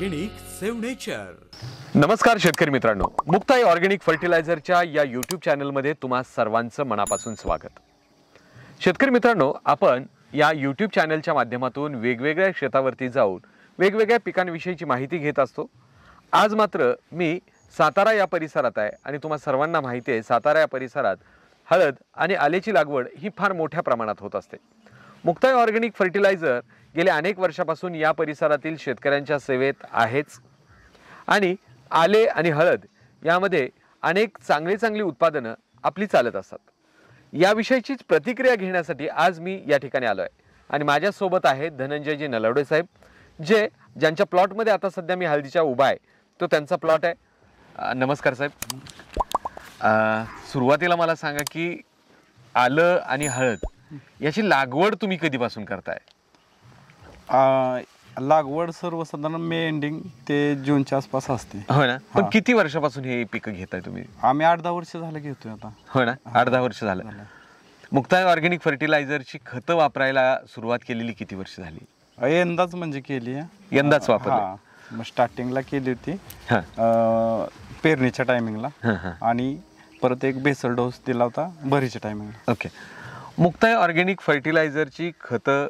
Organic save nature. नमस्कार शेतकरी मित्रांनो, मुक्ताई ऑर्गेनिक फर्टिलायझरच्या या यूट्यूब चॅनलमध्ये तुम्हा सर्वांचं मनापासून स्वागत। शेतकरी मित्रांनो, आपण या यूट्यूब चॅनलच्या माध्यमातून वेगवेगळ्या क्षेत्रावरती जाऊन वेगवेगळ्या पिकांविषयीची माहिती घेत असतो। आज मात्र मी सातारा या परिसरात आहे आणि तुम्हा सर्वांना माहिती आहे, सातारा या परिसरात हळद आणि आलेची लागवड ही फार मोठ्या प्रमाणात होत असते। मुक्ताई ऑर्गेनिक फर्टिलायझर गेल्या अनेक वर्षापासून या परिसरातील शेतकऱ्यांच्या सेवेत आहेच आणि आले आणि हळद यामध्ये अनेक चांगली उत्पादनं आपली चालत असतात। याविषयीचीच प्रतिक्रिया घेण्यासाठी आज मी या ठिकाणी आलो आहे आणि माझ्या सोबत आहेत धनंजयजी नलवडे साहेब, ज्यांच्या प्लॉटमध्ये आता सध्या मी हळदीच्या उभा आहे, तो त्यांचा प्लॉट आहे। नमस्कार साहेब। सुरुवातीला मला सांगा की आलं आणि हळद याची लागवड तुम्ही कधीपासून करताय? लागवड सर्वसाधारण मे एंडिंग ते जूनच्या आसपास असते। हो ना, पण किती वर्षापासून हे पीक घेताय तुम्ही? आम्ही 8-10 वर्ष झाले घेतोय आता। हो ना, 8-10 वर्ष झालं। मुक्ताई ऑर्गेनिक फर्टिलायझरची खतं वापरायला सुरुवात केलेली किती वर्ष झाली? यंदाच म्हणजे केली आहे, यंदाच वापरली। मग स्टार्टिंगला केली होती पेरणीच्या टायमिंगला आणि परत एक बेसल डोस दिला होता भरीच्या टायमिंगला। ओके, मुक्ताई ऑर्गेनिक फर्टिलायझरची खतं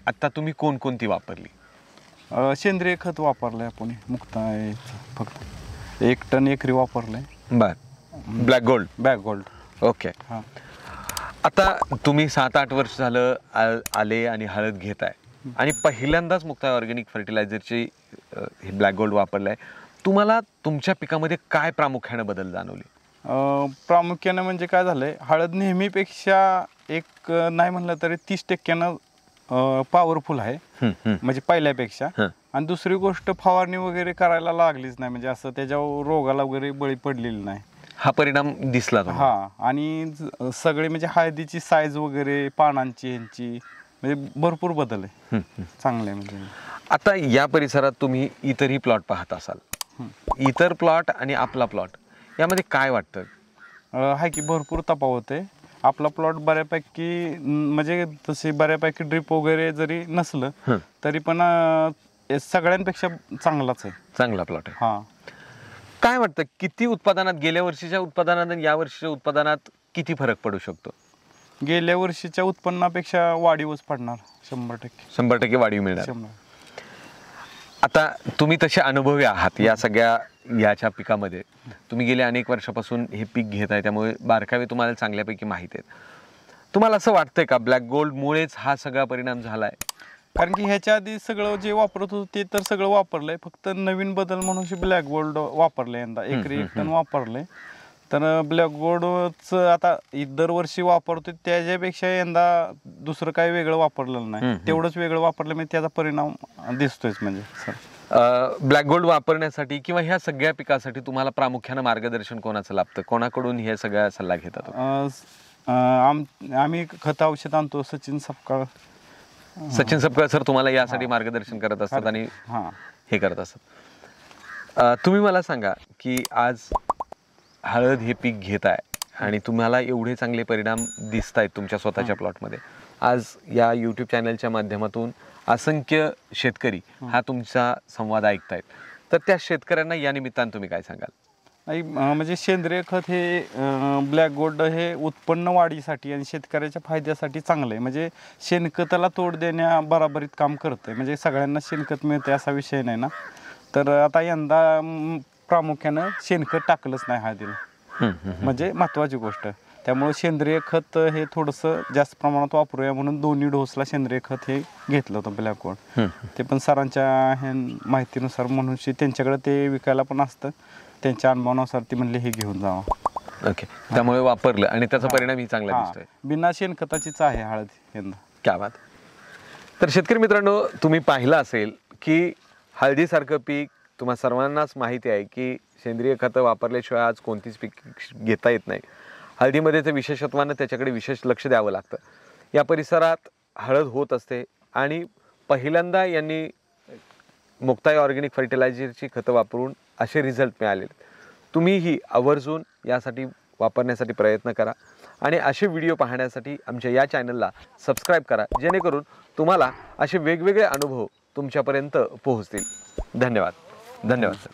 आता तुम्ही कोणकोणती वापरली? सेंद्रिय खत वापरलंय आपण मुक्ताई, फक्त 1 टन एकरी वापरलंय। बर, ब्लॅक गोल्ड। ओके, हां। आता तुम्ही 7-8 वर्ष झालं आले आणि हळद घेताय आणि पहिल्यांदाच मुक्ताई ऑर्गेनिक फर्टिलायझरची हे ब्लॅक गोल्ड वापरलंय, तुम्हाला तुमच्या पिकामध्ये काय प्रामुख्याने बदल जाणवले? प्रामुख्याने म्हणजे काय झालंय, हळद नेहमीपेक्षा एक नाही म्हणलं तरी 30% पॉवरफुल आहे, म्हणजे पहिल्यापेक्षा। आणि दुसरी गोष्ट, फवारणी वगैरे करायला लागलीच नाही, म्हणजे असं त्याच्यावर रोगाला वगैरे बळी पडलेली नाही। हा परिणाम दिसला हा, आणि सगळे म्हणजे हळदीची साईज वगैरे, पानांची यांची म्हणजे भरपूर बदल आहे, चांगले म्हणजे। आता या परिसरात तुम्ही इतरही प्लॉट पाहत असाल, इतर प्लॉट आणि आपला प्लॉट यामध्ये काय वाटतं? आहे की भरपूर तफावत आहे। आपला प्लॉट बऱ्यापैकी म्हणजे तसे बऱ्यापैकी ड्रिप वगैरे जरी नसलं तरी पण सगळ्यांपेक्षा चांगलाच आहे, चांगला प्लॉट आहे। हां, काय वाटतं किती उत्पादनात, गेल्या वर्षीच्या उत्पादनात आणि या वर्षीच्या उत्पादनात किती फरक पडू शकतो? गेल्या वर्षीच्या उत्पन्नापेक्षा वाढीवच पडणार, 100%। 100% वाढीव मिळणार। 100%। आता तुम्ही तसे अनुभवी आहात या सगळ्या याच्या पिकामध्ये, तुम्ही गेल्या अनेक वर्षापासून हे पीक घेत आहे, त्यामुळे बारकावे तुम्हाला चांगल्यापैकी माहिती आहेत। तुम्हाला असं वाटतंय का ब्लॅक गोल्डमुळेच हा सगळा परिणाम झालाय? कारण की ह्याच्या आधी सगळं जे वापरत होतं ते तर सगळं वापरलंय, फक्त नवीन बदल म्हणून ब्लॅक गोल्ड वापरले, यंदा एकरी 1 टन वापरले। तर ब्लॅक गोल्डचं आता दरवर्षी वापरतो त्याच्यापेक्षा यंदा दुसरं काही वेगळं वापरलेलं नाही, तेवढंच वेगळं वापरलं, म्हणजे त्याचा परिणाम दिसतोय म्हणजे सर। ब्लॅक गोल्ड वापरण्यासाठी किंवा ह्या सगळ्या पिकासाठी तुम्हाला प्रामुख्याने मार्गदर्शन कोणाचं लाभतं? कोणाकडून हे सगळा सल्ला घेतात? आम्ही खत औषध आणतो, सचिन सपकाळ सर तुम्हाला यासाठी मार्गदर्शन करत असतात आणि हे करत असतात। तुम्ही मला सांगा की आज हळद हे पीक घेत आहे आणि तुम्हाला एवढे चांगले परिणाम दिसत आहेत तुमच्या स्वतःच्या प्लॉटमध्ये, आज या यूट्यूब चॅनलच्या माध्यमातून असंख्य शेतकरी हा तुमचा संवाद ऐकतायत, तर त्या शेतकऱ्यांना या निमित्तानं तुम्ही काय सांगाल? नाही, म्हणजे सेंद्रिय खत हे ब्लॅक गोल्ड हे उत्पन्न वाढीसाठी आणि शेतकऱ्याच्या फायद्यासाठी चांगलं आहे, म्हणजे शेणखताला तोड देण्या बराबरीत काम करतं, म्हणजे सगळ्यांना शेणखत मिळते असा विषय नाही ना। तर आता यंदा प्रामुख्यानं शेणखत टाकलंच नाही हळदीला, म्हणजे महत्त्वाची गोष्ट। त्यामुळे सेंद्रिय खत हे थोडंसं जास्त प्रमाणात वापरूया म्हणून 2 डोसला सेंद्रिय खत हे घेतलं होतं ब्लॅक गोल्ड। ते पण सरांच्या हे माहितीनुसार म्हणून त्यांच्याकडे ते विकायला पण असतं, त्यांच्या अनुभवानुसार ती म्हणले हे घेऊन जावं। ओके, त्यामुळे वापरलं आणि त्याचा परिणाम ही चांगला दिसतोय। बिना शेणखताचीच आहे हळद यंदा। क्या बात। तर शेतकरी मित्रांनो, तुम्ही पाहिलं असेल की हळदीसारखं पीक तुम्हा सर्वांनाच माहिती आहे की सेंद्रिय खतं वापरल्याशिवाय आज कोणतीच पीक घेता येत नाही। हळदीमध्ये ते विशेषत्वानं त्याच्याकडे विशेष लक्ष द्यावं लागतं। या परिसरात हळद होत असते आणि पहिल्यांदा यांनी मुक्ताई ऑर्गेनिक फर्टिलायझरची खतं वापरून असे रिझल्ट मिळाले। तुम्हीही आवर्जून यासाठी वापरण्यासाठी प्रयत्न करा आणि असे व्हिडिओ पाहण्यासाठी आमच्या या चॅनलला सबस्क्राईब करा, जेणेकरून तुम्हाला असे वेगवेगळे अनुभव तुमच्यापर्यंत पोहोचतील। धन्यवाद। धन्यवाद सर.